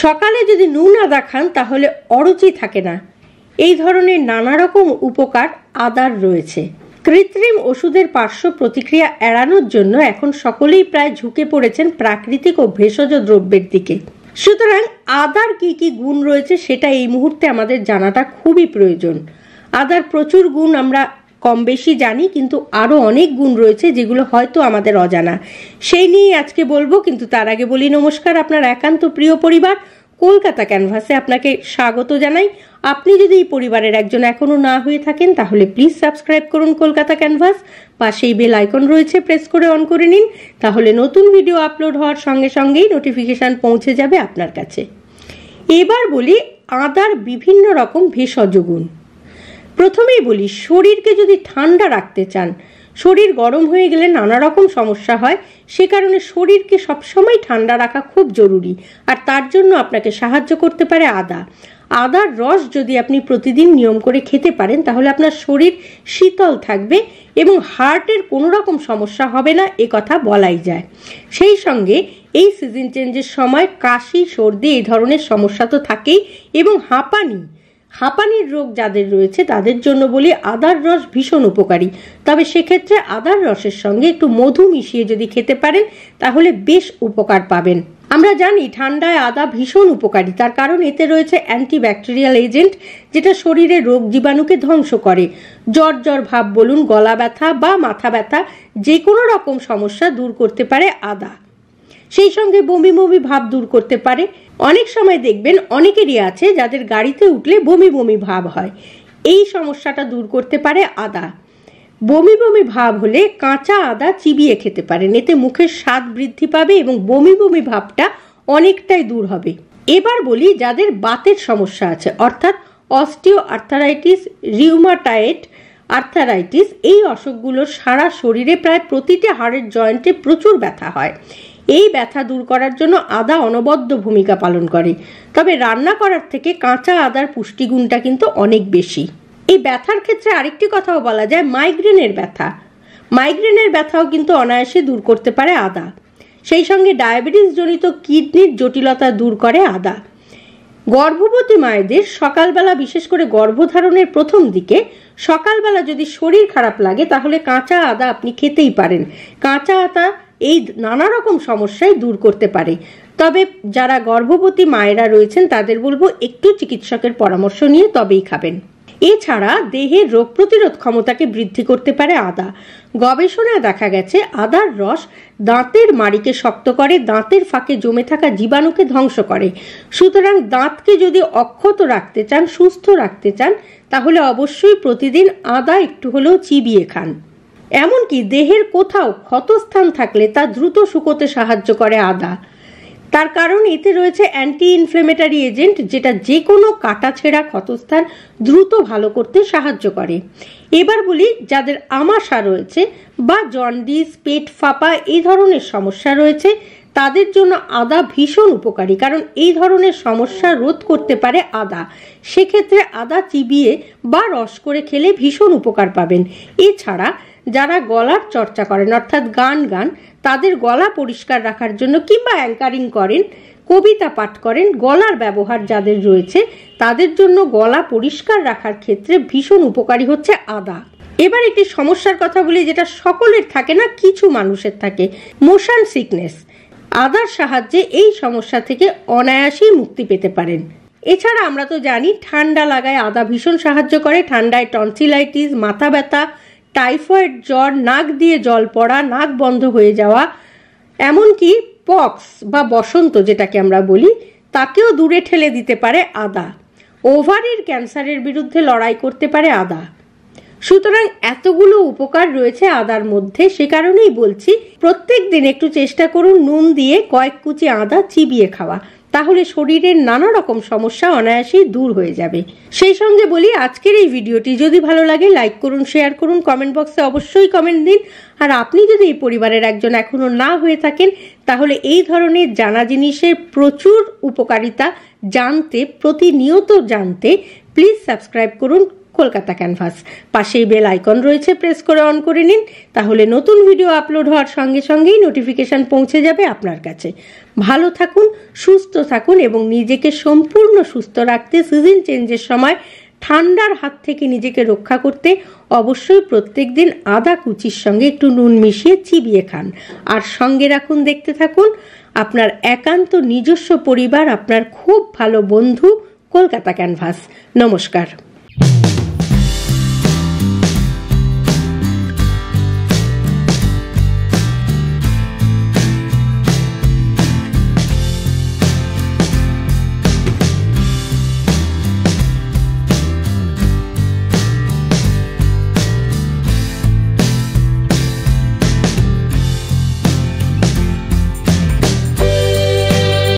সকালে যদি নুন আদা খান তাহলে অরুচি থাকে না। এই ধরনের নানা রকম উপকার আদার রয়েছে। কৃত্রিম ওষুধের পার্শ্ব প্রতিক্রিয়া এড়ানোর জন্য এখন সকলেই প্রায় ঝুঁকে পড়েছেন প্রাকৃতিক ও ভেষজ দ্রব্যের দিকে। সুতরাং আদার কি কি গুণ রয়েছে সেটা এই মুহূর্তে আমাদের জানাটা খুবই প্রয়োজন। আদার প্রচুর গুণ আমরা কম বেশি জানি, কিন্তু আরো অনেক গুণ রয়েছে যেগুলো হয়তো আমাদের অজানা। সেই নিয়ে আজকে বলবো, কিন্তু তার আগে বলি নমস্কার। আপনার একান্ত প্রিয় পরিবার কলকাতা ক্যানভাসে আপনাকে স্বাগত জানাই। আপনি যদি এই পরিবারের একজন এখনো না হয়ে থাকেন তাহলে প্লিজ সাবস্ক্রাইব করুন কলকাতা ক্যানভাস। পাশেই বেল আইকন রয়েছে, প্রেস করে অন করে নিন, তাহলে নতুন ভিডিও আপলোড হওয়ার সঙ্গে সঙ্গেই নোটিফিকেশন পৌঁছে যাবে আপনার কাছে। এবার বলি আদার বিভিন্ন রকম ভেষজ গুণ। প্রথমেই বলি, শরীরকে যদি ঠান্ডা রাখতে চান, শরীর গরম হয়ে গেলে নানা রকম সমস্যা হয়, সে কারণে শরীরকে সবসময় ঠান্ডা রাখা খুব জরুরি। আর তার জন্য আপনাকে সাহায্য করতে পারে আদা। আদার রস যদি আপনি প্রতিদিন নিয়ম করে খেতে পারেন তাহলে আপনার শরীর শীতল থাকবে এবং হার্টের কোনো রকম সমস্যা হবে না, এ কথা বলাই যায়। সেই সঙ্গে এই সিজন চেঞ্জের সময় কাশি, সর্দি এই ধরনের সমস্যা তো থাকেই, এবং হাঁপানির রোগ যাদের রয়েছে তাদের জন্য বলি আদার রস ভীষণ উপকারী। তবে সেক্ষেত্রে আদার রসের সঙ্গে একটু মধু মিশিয়ে যদি খেতে পারেন তাহলে বেশ উপকার পাবেন। আমরা জানি ঠান্ডায় আদা ভীষণ উপকারী, তার কারণ এতে রয়েছে অ্যান্টিব্যাকটেরিয়াল এজেন্ট, যেটা শরীরে রোগ জীবাণুকে ধ্বংস করে। জ্বর ভাব বলুন, গলা ব্যথা বা মাথা ব্যথা, যে কোনো রকম সমস্যা দূর করতে পারে আদা। সেই সঙ্গে বমি ভাব দূর করতে পারে। অনেক সময় দেখবেন অনেকেরই আছে যাদের গাড়িতে উঠলে বমি ভাব হয়, এই সমস্যাটা দূর করতে পারে আদা। বমি ভাব হলে কাঁচা আদা চিবিয়ে খেতে পারেন, এতে মুখের স্বাদ বৃদ্ধি পাবে এবং বমি ভাবটা অনেকটাই দূর হবে। এবার বলি যাদের বাতের সমস্যা আছে, অর্থাৎ অস্টিও আর্থারাইটিস, রিউমাটয়েড আর্থারাইটিস, এই অসুখগুলোর সারা শরীরে প্রায় প্রতিটি হাড়ের জয়েন্টে প্রচুর ব্যথা হয়। এই ব্যথা দূর করার জন্য আদা অনবদ্য ভূমিকা পালন করে। তবে রান্না করার থেকে কাঁচা আদার পুষ্টিগুণটা কিন্তু অনেক বেশি। এই ব্যথার ক্ষেত্রে আরেকটি কথাও বলা যায়, মাইগ্রেনের ব্যথাও কিন্তু অনায়াসে দূর করতে পারে আদা। সেই সঙ্গে ডায়াবেটিস জনিত কিডনির জটিলতা দূর করে আদা। গর্ভবতী মায়েদের সকালবেলা, বিশেষ করে গর্ভধারণের প্রথম দিকে সকালবেলা যদি শরীর খারাপ লাগে তাহলে কাঁচা আদা আপনি খেতেই পারেন। কাঁচা আদা এই নানা রকম সমস্যায় দূর করতে পারে। তবে যারা গর্ভবতী মায়েরা রয়েছেন তাদের বলবো একটু চিকিৎসকের পরামর্শ নিয়ে তবেই খাবেন। এছাড়া দেহের রোগ প্রতিরোধ ক্ষমতাকে বৃদ্ধি করতে পারে আদা। গবেষণায় দেখা গেছে আদার রস দাঁতের মাড়িকে শক্ত করে, দাঁতের ফাঁকে জমে থাকা জীবাণুকে ধ্বংস করে। সুতরাং দাঁতকে যদি অক্ষত রাখতে চান, সুস্থ রাখতে চান, তাহলে অবশ্যই প্রতিদিন আদা একটু হলেও চিবিয়ে খান। এমনকি দেহের কোথাও ক্ষতস্থান থাকলে তা দ্রুত শুকোতে সাহায্য করে আদা। তার কারণ এতে রয়েছে অ্যান্টি ইনফ্লেমেটরি এজেন্ট, যেটা যে কোনো কাটা ছেঁড়া ক্ষতস্থান দ্রুত ভালো করতে সাহায্য করে। এবার বলি যাদের আমাশা রয়েছে বা জন্ডিস, পেট ফাঁপা এই ধরনের সমস্যা রয়েছে তাদের জন্য আদা ভীষণ উপকারী, কারণ এই ধরনের সমস্যা রোধ করতে পারে আদা। সেক্ষেত্রে আদা চিবিয়ে বা রস করে খেলে ভীষণ উপকার পাবেন। এছাড়া যারা গলার চর্চা করেন, অর্থাৎ গান, তাদের গলা পরিষ্কার রাখার জন্য, কিংবা অ্যাঙ্কারিং করেন, কবিতা পাঠ করেন, গলার ব্যবহার যাদের রয়েছে তাদের জন্য গলা পরিষ্কার রাখার ক্ষেত্রে ভীষণ উপকারী হচ্ছে আদা। এবার একটি সমস্যার কথা বলি যেটা সকলের থাকে না, কিছু মানুষের থাকে, মোশন সিকনেস। আদার সাহায্যে এই সমস্যা থেকে অনায়াসেই মুক্তি পেতে পারেন। এছাড়া আমরা তো জানি ঠান্ডা লাগায় আদা ভীষণ সাহায্য করে। ঠান্ডায় টনসিলাইটিস, মাথা ব্যথা, টাইফয়েড, জ্বর, নাক দিয়ে জল পড়া, নাক বন্ধ হয়ে যাওয়া, এমনকি পক্স বা বসন্ত যেটাকে আমরা বলি, তাকেও দূরে ঠেলে দিতে পারে আদা। ওভারির ক্যান্সারের বিরুদ্ধে লড়াই করতে পারে আদা। সুতরাং এতগুলো উপকার রয়েছে আদার মধ্যে, সে কারণেই বলছি প্রত্যেক দিন একটু চেষ্টা করুন নুন দিয়ে কয়েক কুচি আদা চিবিয়ে খাওয়া, তাহলে শরীরের নানা রকম সমস্যা অনায়াসেই দূর হয়ে যাবে। সেই সঙ্গে বলি আজকের এই ভিডিওটি যদি ভালো লাগে লাইক করুন, শেয়ার করুন, কমেন্ট বক্সে অবশ্যই কমেন্ট দিন। আর আপনি যদি এই পরিবারের একজন এখনো না হয়ে থাকেন তাহলে এই ধরনের জানা জিনিসের প্রচুর উপকারিতা জানতে, প্রতিনিয়ত জানতে প্লিজ সাবস্ক্রাইব করুন কলকাতা ক্যানভাস। পাশেই বেল আইকন রয়েছে, প্রেস করে অন করে নিন, তাহলে নতুন ভিডিও আপলোড হওয়ার সঙ্গে সঙ্গেই নোটিফিকেশন পৌঁছে যাবে আপনার কাছে। ভালো থাকুন, সুস্থ থাকুন এবং নিজেকে সম্পূর্ণ সুস্থ রাখতে সিজন চেঞ্জের সময় ঠান্ডার হাত থেকে নিজেকে রক্ষা করতে অবশ্যই প্রত্যেক দিন আদা কুচির সঙ্গে একটু নুন মিশিয়ে চিবিয়ে খান। আর সঙ্গে রাখুন, দেখতে থাকুন আপনার একান্ত নিজস্ব পরিবার, আপনার খুব ভালো বন্ধু কলকাতা ক্যানভাস। নমস্কার।